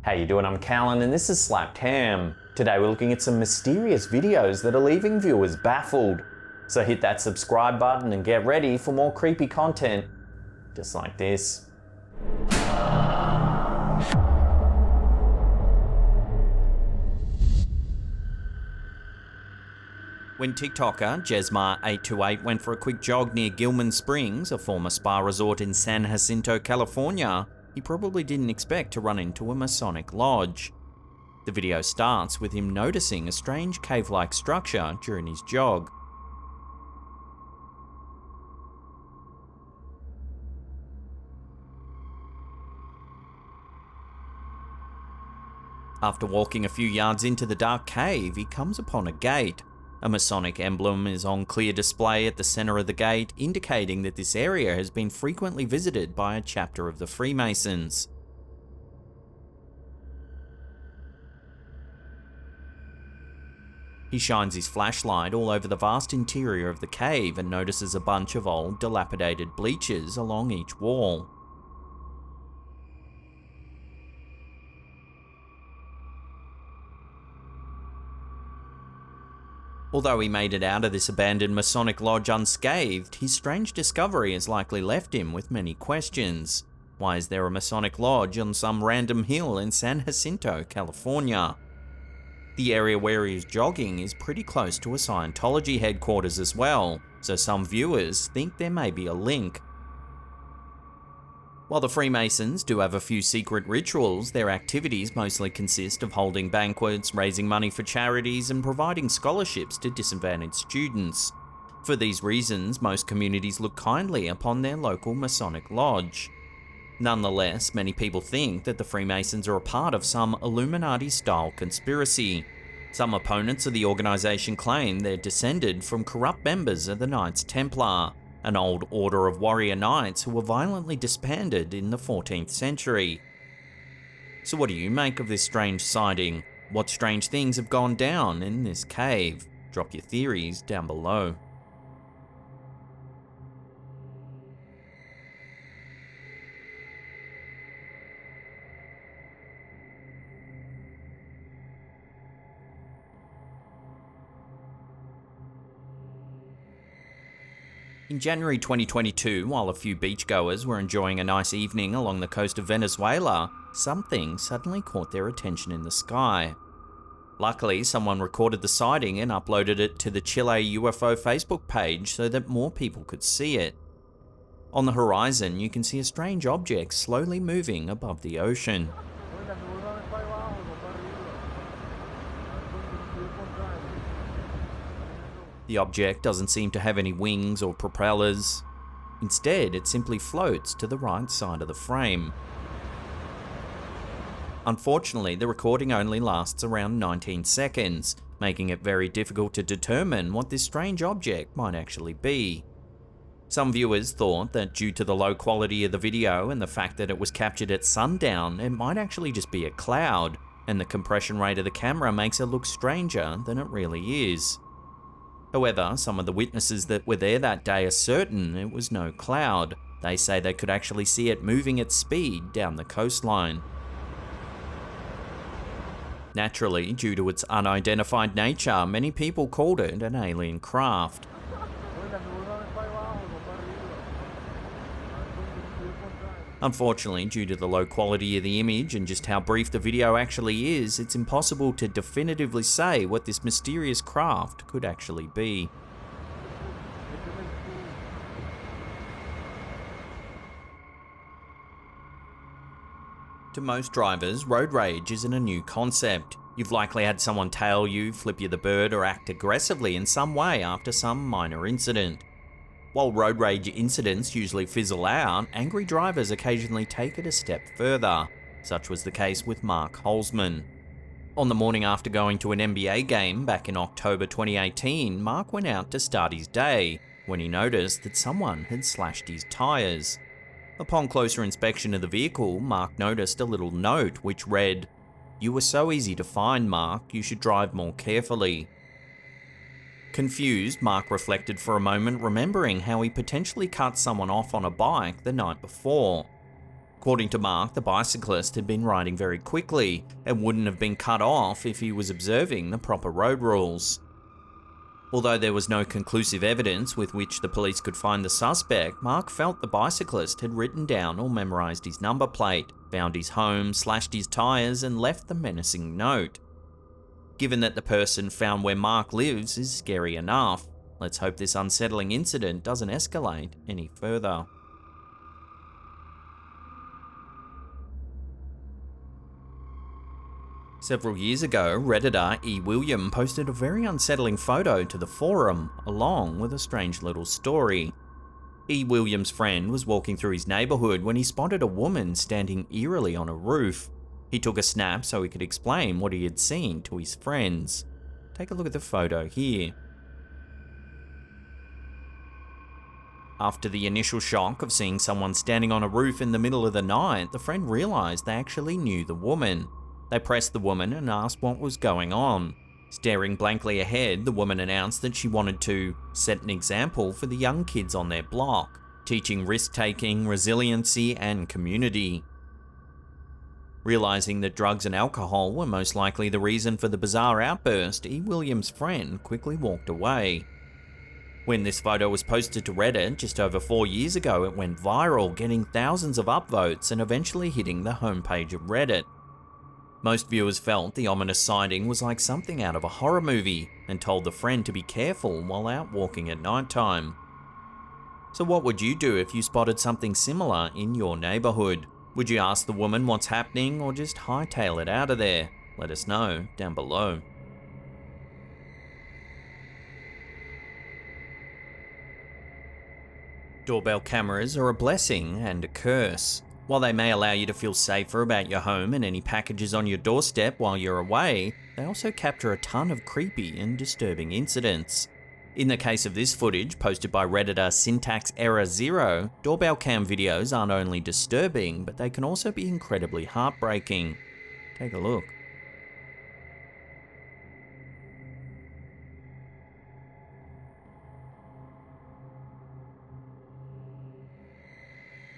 How you doing? I'm Callan and this is Slapped Ham. Today we're looking at some mysterious videos that are leaving viewers baffled. So hit that subscribe button and get ready for more creepy content, just like this. When TikToker Jesmar828 went for a quick jog near Gilman Springs, a former spa resort in San Jacinto, California, he probably didn't expect to run into a Masonic lodge. The video starts with him noticing a strange cave-like structure during his jog. After walking a few yards into the dark cave, he comes upon a gate. A Masonic emblem is on clear display at the center of the gate, indicating that this area has been frequently visited by a chapter of the Freemasons. He shines his flashlight all over the vast interior of the cave and notices a bunch of old, dilapidated bleachers along each wall. Although he made it out of this abandoned Masonic lodge unscathed, his strange discovery has likely left him with many questions. Why is there a Masonic lodge on some random hill in San Jacinto, California? The area where he is jogging is pretty close to a Scientology headquarters as well, so some viewers think there may be a link. While the Freemasons do have a few secret rituals, their activities mostly consist of holding banquets, raising money for charities, and providing scholarships to disadvantaged students. For these reasons, most communities look kindly upon their local Masonic lodge. Nonetheless, many people think that the Freemasons are a part of some Illuminati-style conspiracy. Some opponents of the organization claim they're descended from corrupt members of the Knights Templar, an old order of warrior knights who were violently disbanded in the 14th century. So what do you make of this strange sighting? What strange things have gone down in this cave? Drop your theories down below. In January 2022, while a few beachgoers were enjoying a nice evening along the coast of Venezuela, something suddenly caught their attention in the sky. Luckily, someone recorded the sighting and uploaded it to the Chile UFO Facebook page so that more people could see it. On the horizon, you can see a strange object slowly moving above the ocean. The object doesn't seem to have any wings or propellers. Instead, it simply floats to the right side of the frame. Unfortunately, the recording only lasts around 19 seconds, making it very difficult to determine what this strange object might actually be. Some viewers thought that due to the low quality of the video and the fact that it was captured at sundown, it might actually just be a cloud, and the compression rate of the camera makes it look stranger than it really is. However, some of the witnesses that were there that day are certain it was no cloud. They say they could actually see it moving at speed down the coastline. Naturally, due to its unidentified nature, many people called it an alien craft. Unfortunately, due to the low quality of the image and just how brief the video actually is, it's impossible to definitively say what this mysterious craft could actually be. To most drivers, road rage isn't a new concept. You've likely had someone tail you, flip you the bird, or act aggressively in some way after some minor incident. While road rage incidents usually fizzle out, angry drivers occasionally take it a step further. Such was the case with Mark Holzmann. On the morning after going to an NBA game back in October 2018, Mark went out to start his day when he noticed that someone had slashed his tyres. Upon closer inspection of the vehicle, Mark noticed a little note which read, "You were so easy to find, Mark, you should drive more carefully." Confused, Mark reflected for a moment, remembering how he potentially cut someone off on a bike the night before. According to Mark, the bicyclist had been riding very quickly and wouldn't have been cut off if he was observing the proper road rules. Although there was no conclusive evidence with which the police could find the suspect, Mark felt the bicyclist had written down or memorised his number plate, found his home, slashed his tyres and left the menacing note. Given that the person found where Mark lives is scary enough, let's hope this unsettling incident doesn't escalate any further. Several years ago, Redditor E. William posted a very unsettling photo to the forum, along with a strange little story. E. William's friend was walking through his neighbourhood when he spotted a woman standing eerily on a roof. He took a snap so he could explain what he had seen to his friends. Take a look at the photo here. After the initial shock of seeing someone standing on a roof in the middle of the night, the friend realised they actually knew the woman. They pressed the woman and asked what was going on. Staring blankly ahead, the woman announced that she wanted to set an example for the young kids on their block, teaching risk-taking, resiliency, and community. Realising that drugs and alcohol were most likely the reason for the bizarre outburst, E. Williams' friend quickly walked away. When this photo was posted to Reddit just over 4 years ago, it went viral, getting thousands of upvotes and eventually hitting the homepage of Reddit. Most viewers felt the ominous sighting was like something out of a horror movie and told the friend to be careful while out walking at nighttime. So what would you do if you spotted something similar in your neighbourhood? Would you ask the woman what's happening or just hightail it out of there? Let us know down below. Doorbell cameras are a blessing and a curse. While they may allow you to feel safer about your home and any packages on your doorstep while you're away, they also capture a ton of creepy and disturbing incidents. In the case of this footage, posted by Redditor Syntax Error 0, doorbell cam videos aren't only disturbing, but they can also be incredibly heartbreaking. Take a look.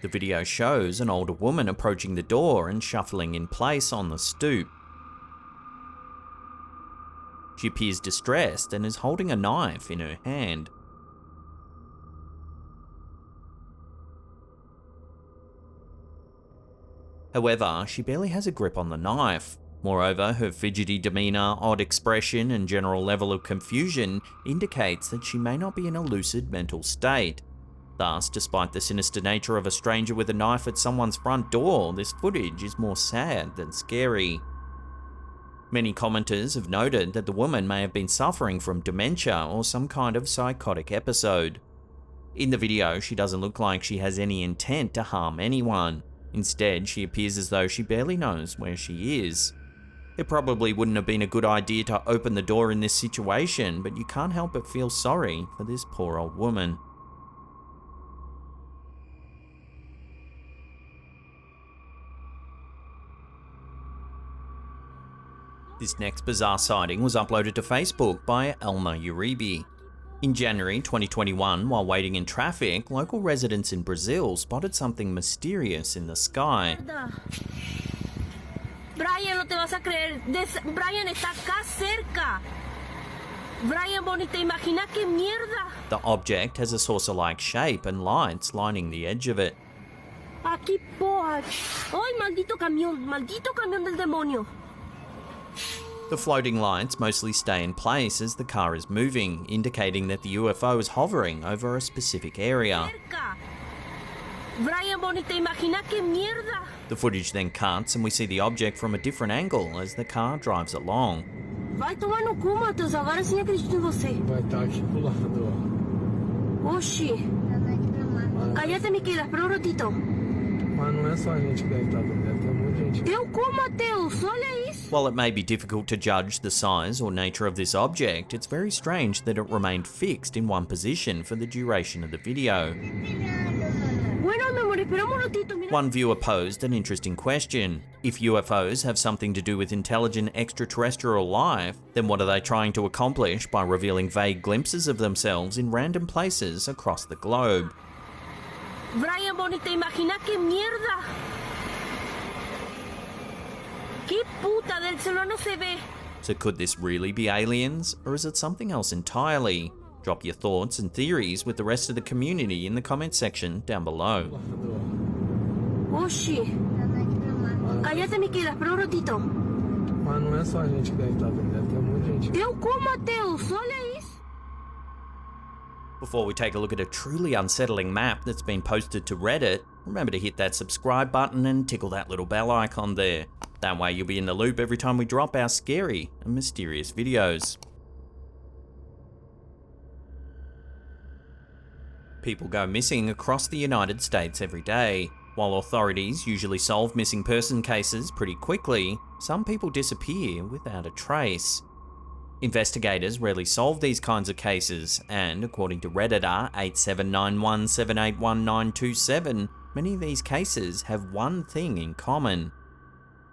The video shows an older woman approaching the door and shuffling in place on the stoop. She appears distressed and is holding a knife in her hand. However, she barely has a grip on the knife. Moreover, her fidgety demeanour, odd expression, and general level of confusion indicates that she may not be in a lucid mental state. Thus, despite the sinister nature of a stranger with a knife at someone's front door, this footage is more sad than scary. Many commenters have noted that the woman may have been suffering from dementia or some kind of psychotic episode. In the video, she doesn't look like she has any intent to harm anyone. Instead, she appears as though she barely knows where she is. It probably wouldn't have been a good idea to open the door in this situation, but you can't help but feel sorry for this poor old woman. This next bizarre sighting was uploaded to Facebook by Elma Uribe. In January 2021, while waiting in traffic, local residents in Brazil spotted something mysterious in the sky. Brian, no te vas a creer. Brian está acá cerca. Brian, vos ni te imaginas qué mierda. The object has a saucer-like shape and lights lining the edge of it. Aquí, porra. Ay, maldito camión del demonio. The floating lights mostly stay in place as the car is moving, indicating that the UFO is hovering over a specific area. Brian, vos ni te imaginas qué mierda. The footage then cuts and we see the object from a different angle as the car drives along. Vai tomar no cu, Matheus. Agora sim acredito em você. Vai estar aqui pulando, ó. Oxi. Cállate, Miquela. Espera ratito. Mas não é só a gente que deve estar vendo, deve ter muita gente. Deu cu, Matheus. Olha isso. While it may be difficult to judge the size or nature of this object, it's very strange that it remained fixed in one position for the duration of the video. Bueno, mi amor, espera un ratito. Mira. One viewer posed an interesting question. If UFOs have something to do with intelligent extraterrestrial life, then what are they trying to accomplish by revealing vague glimpses of themselves in random places across the globe? Brian, vos ni te imaginas qué mierda. ¿Qué puta del celular no se ve? So could this really be aliens, or is it something else entirely? Drop your thoughts and theories with the rest of the community in the comment section down below. Oxi. Cállate, Miquela, espera um ratito. Mas não é só a gente que deve estar vendo, deve ter muita gente. Eu como, Matheus? Olha isso. Before we take a look at a truly unsettling map that's been posted to Reddit, remember to hit that subscribe button and tickle that little bell icon there. That way you'll be in the loop every time we drop our scary and mysterious videos. People go missing across the United States every day. While authorities usually solve missing person cases pretty quickly, some people disappear without a trace. Investigators rarely solve these kinds of cases, and according to Redditor 8791781927, many of these cases have one thing in common.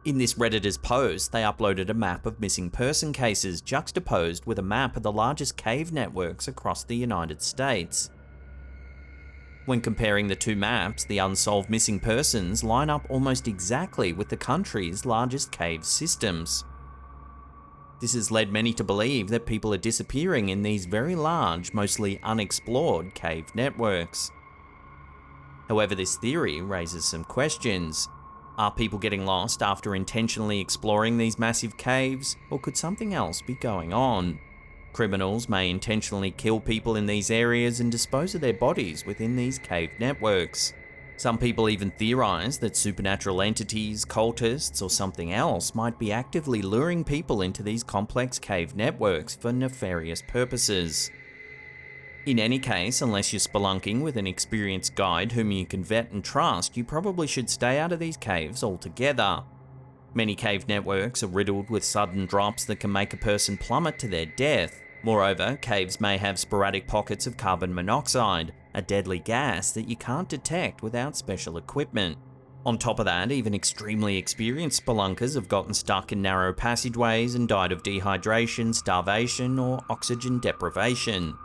In this Redditor's post, they uploaded a map of missing person cases juxtaposed with a map of the largest cave networks across the United States. When comparing the two maps, the unsolved missing persons line up almost exactly with the country's largest cave systems. This has led many to believe that people are disappearing in these very large, mostly unexplored cave networks. However, this theory raises some questions. Are people getting lost after intentionally exploring these massive caves, or could something else be going on? Criminals may intentionally kill people in these areas and dispose of their bodies within these cave networks. Some people even theorize that supernatural entities, cultists, or something else might be actively luring people into these complex cave networks for nefarious purposes. In any case, unless you're spelunking with an experienced guide whom you can vet and trust, you probably should stay out of these caves altogether. Many cave networks are riddled with sudden drops that can make a person plummet to their death. Moreover, caves may have sporadic pockets of carbon monoxide, a deadly gas that you can't detect without special equipment. On top of that, even extremely experienced spelunkers have gotten stuck in narrow passageways and died of dehydration, starvation, or oxygen deprivation.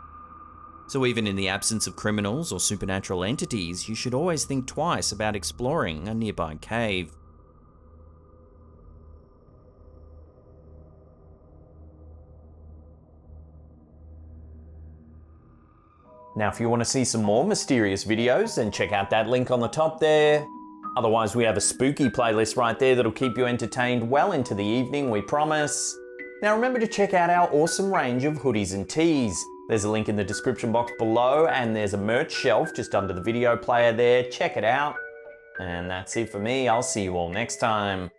So even in the absence of criminals or supernatural entities, you should always think twice about exploring a nearby cave. Now, if you want to see some more mysterious videos, then check out that link on the top there. Otherwise, we have a spooky playlist right there that'll keep you entertained well into the evening, we promise. Now, remember to check out our awesome range of hoodies and tees. There's a link in the description box below, and there's a merch shelf just under the video player there. Check it out. And that's it for me. I'll see you all next time.